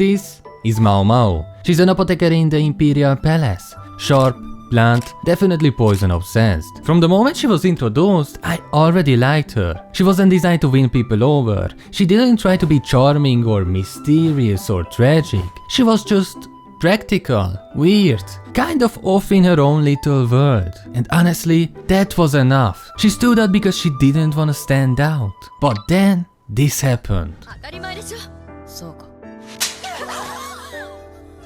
This is Maomao. She's an apothecary in the Imperial Palace. Sharp, blunt, definitely poison obsessed. From the moment she was introduced, I already liked her. She wasn't designed to win people over. She didn't try to be charming or mysterious or tragic. She was just practical, weird, kind of off in her own little world. And honestly, that was enough. She stood out because she didn't want to stand out. But then, this happened.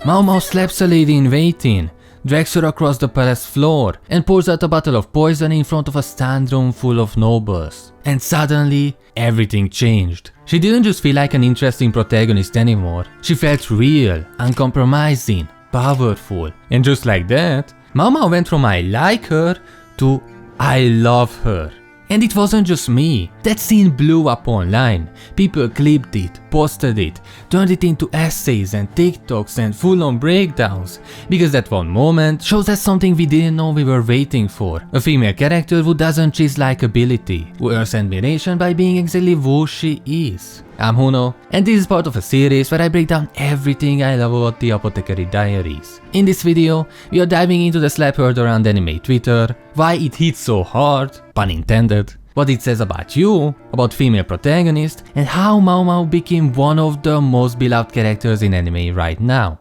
Maomao slaps a lady in waiting, drags her across the palace floor, and pours out a bottle of poison in front of a stand room full of nobles. And suddenly, everything changed. She didn't just feel like an interesting protagonist anymore. She felt real, uncompromising, powerful. And just like that, Maomao went from I like her to I love her. And it wasn't just me. That scene blew up online. People clipped it, posted it, turned it into essays and TikToks and full-on breakdowns. Because that one moment shows us something we didn't know we were waiting for. A female character who doesn't chase likability, who earns admiration by being exactly who she is. I'm Huno, and this is part of a series where I break down everything I love about the Apothecary Diaries. In this video, we are diving into the slap heard around anime Twitter, why it hits so hard, pun intended, what it says about you, about female protagonists, and how Maomao became one of the most beloved characters in anime right now.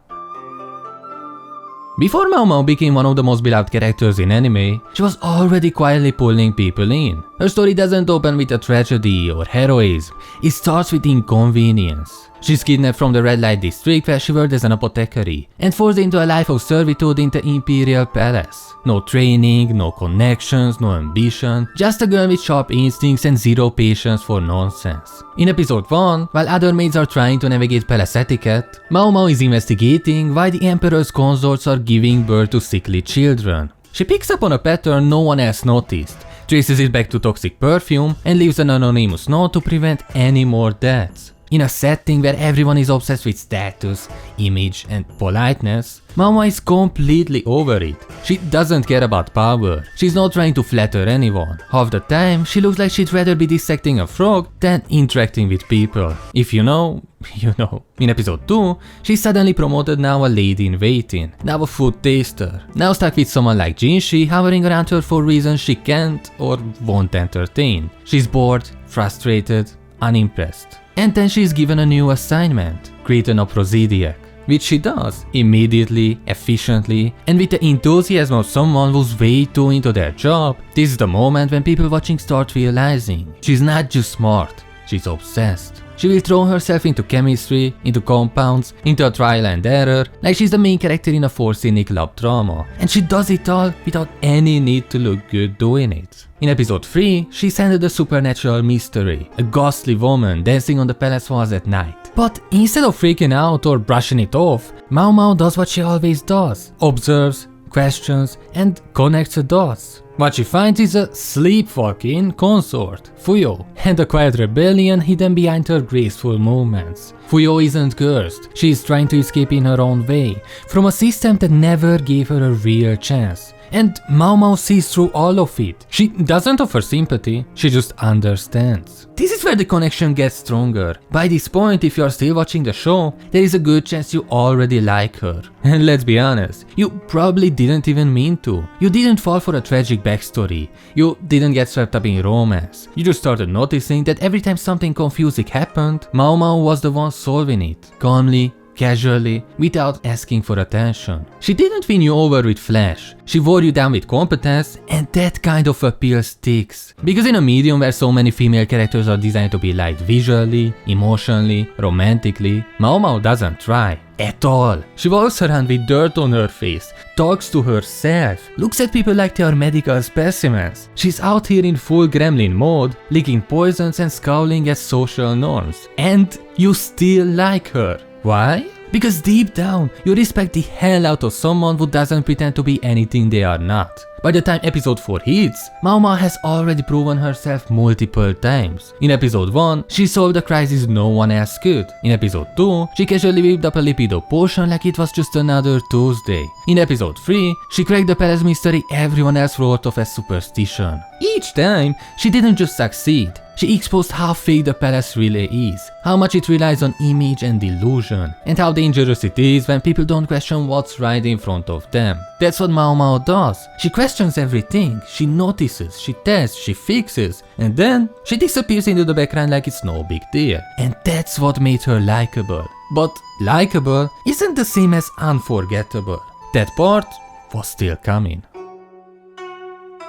Before Maomao became one of the most beloved characters in anime, she was already quietly pulling people in. Her story doesn't open with a tragedy or heroism, it starts with inconvenience. She's kidnapped from the red light district where she worked as an apothecary, and forced into a life of servitude in the Imperial Palace. No training, no connections, no ambition, just a girl with sharp instincts and zero patience for nonsense. In episode 1, while other maids are trying to navigate palace etiquette, Maomao is investigating why the emperor's consorts are giving birth to sickly children. She picks up on a pattern no one else noticed, traces it back to toxic perfume, and leaves an anonymous note to prevent any more deaths. In a setting where everyone is obsessed with status, image, and politeness, Maomao is completely over it. She doesn't care about power. She's not trying to flatter anyone. Half the time, she looks like she'd rather be dissecting a frog than interacting with people. If you know, you know. In episode 2, she's suddenly promoted, now a lady in waiting, now a food taster, now stuck with someone like Jinshi hovering around her for reasons she can't or won't entertain. She's bored, frustrated, unimpressed. And then she's given a new assignment, create an aphrodisiac, which she does immediately, efficiently, and with the enthusiasm of someone who's way too into their job. This is the moment when people watching start realizing she's not just smart, she's obsessed. She will throw herself into chemistry, into compounds, into a trial and error, like she's the main character in a 4-scene club drama. And she does it all without any need to look good doing it. In episode 3, she's handed a supernatural mystery, a ghostly woman dancing on the palace walls at night. But instead of freaking out or brushing it off, Maomao does what she always does, observes, questions, and connects the dots. What she finds is a sleepwalking consort, Fuyo, and a quiet rebellion hidden behind her graceful movements. Fuyo isn't cursed, she is trying to escape in her own way, from a system that never gave her a real chance. And Maomao sees through all of it. She doesn't offer sympathy, she just understands. This is where the connection gets stronger. By this point, if you are still watching the show, there is a good chance you already like her. And let's be honest, you probably didn't even mean to. You didn't fall for a tragic backstory. You didn't get swept up in romance. You just started noticing that every time something confusing happened, Maomao was the one solving it, calmly, casually, without asking for attention. She didn't win you over with flash, she wore you down with competence, and that kind of appeal sticks. Because in a medium where so many female characters are designed to be liked visually, emotionally, romantically, Maomao doesn't try. At all. She walks around with dirt on her face, talks to herself, looks at people like they are medical specimens. She's out here in full gremlin mode, licking poisons and scowling at social norms. And you still like her. Why? Because deep down, you respect the hell out of someone who doesn't pretend to be anything they are not. By the time episode 4 hits, Maomao has already proven herself multiple times. In episode 1, she solved a crisis no one else could. In episode 2, she casually whipped up a lipido potion like it was just another Tuesday. In episode 3, she cracked the palace mystery everyone else wrote off as superstition. Each time, she didn't just succeed, She exposed how fake the palace really is, how much it relies on image and illusion, and how dangerous it is when people don't question what's right in front of them. That's what Maomao does. She questions everything, she notices, she tests, she fixes, and then she disappears into the background like it's no big deal. And that's what made her likable. But likable isn't the same as unforgettable. That part was still coming.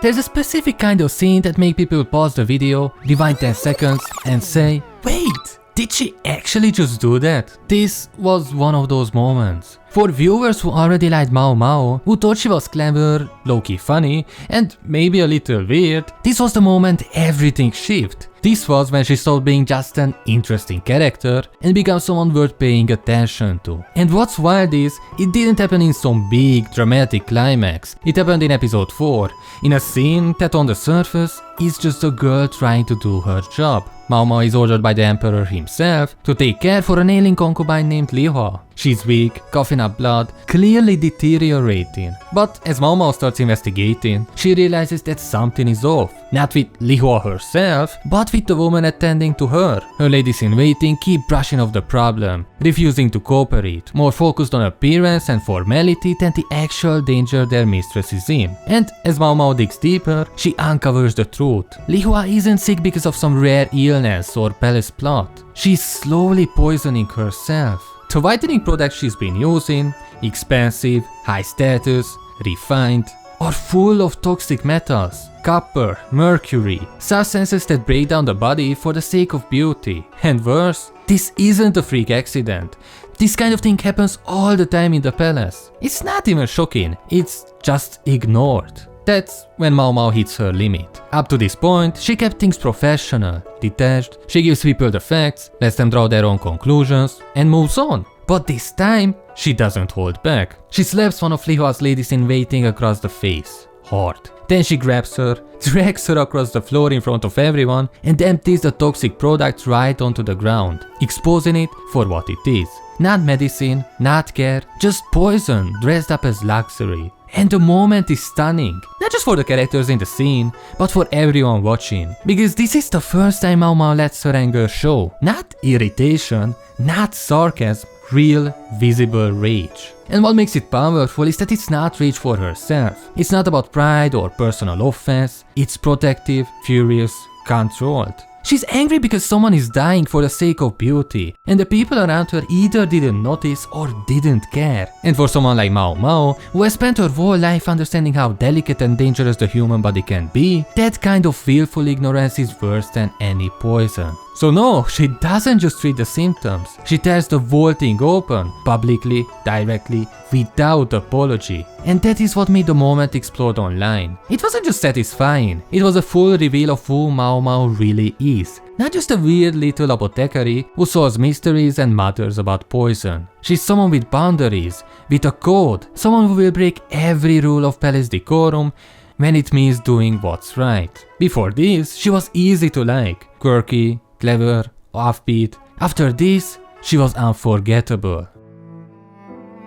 There's a specific kind of scene that make people pause the video, rewind 10 seconds and say, wait, did she actually just do that? This was one of those moments. For viewers who already liked Maomao, who thought she was clever, low-key funny, and maybe a little weird, this was the moment everything shifted. This was when she stopped being just an interesting character and became someone worth paying attention to. And what's wild is, it didn't happen in some big, dramatic climax. It happened in episode 4, in a scene that on the surface is just a girl trying to do her job. Maomao is ordered by the emperor himself to take care for an ailing concubine named Lihua. She's weak, coughing up blood, clearly deteriorating. But as Maomao starts investigating, she realizes that something is off. Not with Lihua herself, but with the woman attending to her. Her ladies in waiting keep brushing off the problem, refusing to cooperate, more focused on appearance and formality than the actual danger their mistress is in. And as Maomao digs deeper, she uncovers the truth. Lihua isn't sick because of some rare illness or palace plot. She's slowly poisoning herself. The whitening products she's been using, expensive, high status, refined, are full of toxic metals, copper, mercury, substances that break down the body for the sake of beauty. And worse, this isn't a freak accident. This kind of thing happens all the time in the palace. It's not even shocking, it's just ignored. That's when Maomao hits her limit. Up to this point, she kept things professional, detached, she gives people the facts, lets them draw their own conclusions, and moves on. But this time, she doesn't hold back. She slaps one of Lihua's ladies in waiting across the face, hard. Then she grabs her, drags her across the floor in front of everyone, and empties the toxic product right onto the ground, exposing it for what it is. Not medicine, not care, just poison dressed up as luxury. And the moment is stunning, not just for the characters in the scene, but for everyone watching. Because this is the first time Maomao lets her anger show. Not irritation, not sarcasm, real, visible rage. And what makes it powerful is that it's not rage for herself. It's not about pride or personal offense, it's protective, furious, controlled. She's angry because someone is dying for the sake of beauty, and the people around her either didn't notice or didn't care. And for someone like Maomao, who has spent her whole life understanding how delicate and dangerous the human body can be, that kind of willful ignorance is worse than any poison. So no, she doesn't just treat the symptoms, she tears the whole thing open, publicly, directly, without apology. And that is what made the moment explode online. It wasn't just satisfying, it was a full reveal of who Maomao really is. Not just a weird little apothecary who solves mysteries and mutters about poison. She's someone with boundaries, with a code, someone who will break every rule of palace decorum when it means doing what's right. Before this, she was easy to like, quirky, clever, offbeat. After this, she was unforgettable.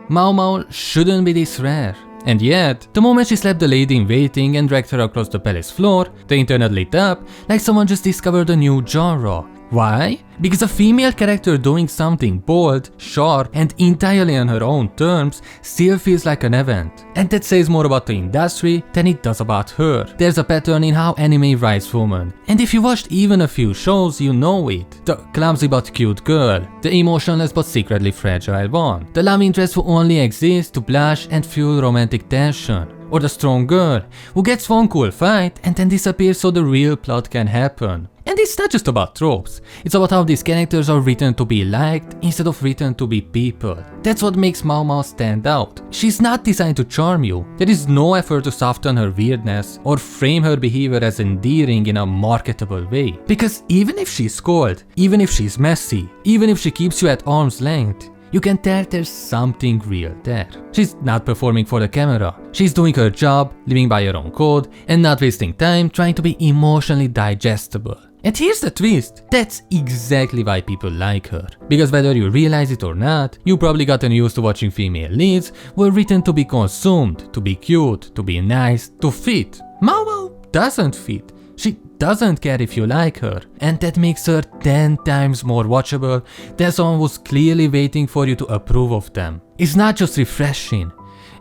Maomao shouldn't be this rare. And yet, the moment she slapped the lady in waiting and dragged her across the palace floor, the internet lit up like someone just discovered a new genre. Why? Because a female character doing something bold, sharp, and entirely on her own terms still feels like an event. And that says more about the industry than it does about her. There's a pattern in how anime writes women. And if you watched even a few shows, you know it. The clumsy but cute girl. The emotionless but secretly fragile one. The love interest who only exists to blush and fuel romantic tension. Or the strong girl who gets one cool fight and then disappears so the real plot can happen. And it's not just about tropes, it's about how these characters are written to be liked instead of written to be people. That's what makes Maomao stand out. She's not designed to charm you. There is no effort to soften her weirdness or frame her behavior as endearing in a marketable way. Because even if she's cold, even if she's messy, even if she keeps you at arm's length, you can tell there's something real there. She's not performing for the camera. She's doing her job, living by her own code, and not wasting time trying to be emotionally digestible. And here's the twist, that's exactly why people like her. Because whether you realize it or not, you probably gotten used to watching female leads were written to be consumed, to be cute, to be nice, to fit. Maomao doesn't fit. She doesn't care if you like her, and that makes her 10 times more watchable than someone who's clearly waiting for you to approve of them. It's not just refreshing,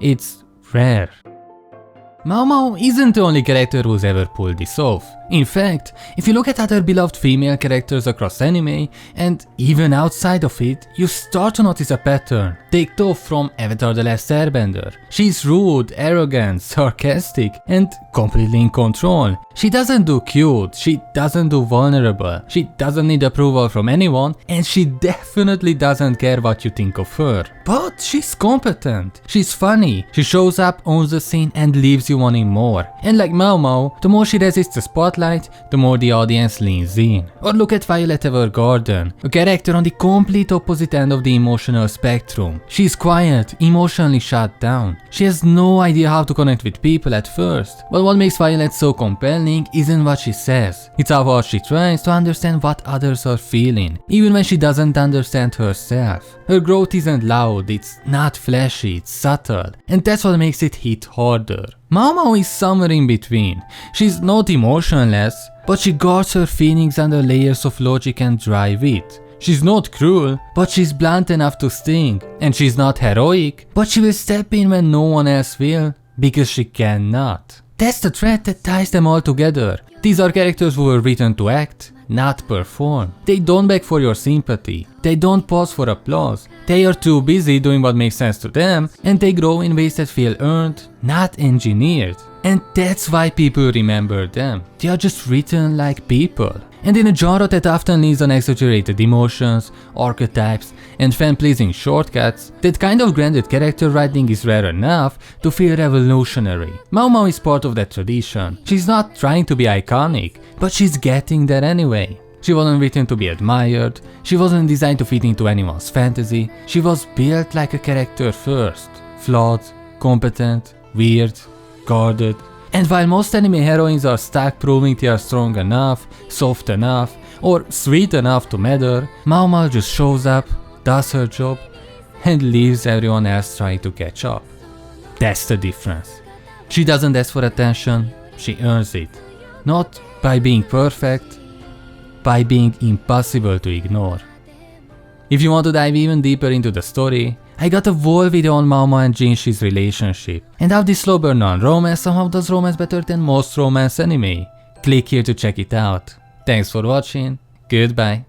it's rare. Maomao isn't the only character who's ever pulled this off. In fact, if you look at other beloved female characters across anime, and even outside of it, you start to notice a pattern. Take Toph from Avatar: The Last Airbender. She's rude, arrogant, sarcastic, and completely in control. She doesn't do cute, she doesn't do vulnerable, she doesn't need approval from anyone, and she definitely doesn't care what you think of her. But she's competent, she's funny, she shows up, owns the scene, and leaves you wanting more. And like Maomao, the more she resists the spotlight, the more the audience leans in. Or look at Violet Evergarden, a character on the complete opposite end of the emotional spectrum. She's quiet, emotionally shut down. She has no idea how to connect with people at first. But what makes Violet so compelling isn't what she says. It's how hard she tries to understand what others are feeling, even when she doesn't understand herself. Her growth isn't loud, it's not flashy, it's subtle. And that's what makes it hit harder. Maomao is somewhere in between. She's not emotionless, but she guards her feelings under layers of logic and dry wit. She's not cruel, but she's blunt enough to sting. And she's not heroic, but she will step in when no one else will, because she cannot. That's the thread that ties them all together. These are characters who were written to act, not perform. They don't beg for your sympathy. They don't pause for applause. They are too busy doing what makes sense to them, and they grow in ways that feel earned, not engineered. And that's why people remember them. They are just written like people. And in a genre that often leans on exaggerated emotions, archetypes, and fan-pleasing shortcuts, that kind of grounded character writing is rare enough to feel revolutionary. Maomao is part of that tradition. She's not trying to be iconic, but she's getting there anyway. She wasn't written to be admired, she wasn't designed to fit into anyone's fantasy, she was built like a character first. Flawed, competent, weird, guarded. And while most anime heroines are stuck proving they are strong enough, soft enough, or sweet enough to matter, Maomao just shows up, does her job, and leaves everyone else trying to catch up. That's the difference. She doesn't ask for attention, she earns it. Not by being perfect, by being impossible to ignore. If you want to dive even deeper into the story, I got a whole video on Maomao and Jinshi's relationship, and how this slow burn on romance somehow does romance better than most romance anime. Click here to check it out. Thanks for watching, goodbye.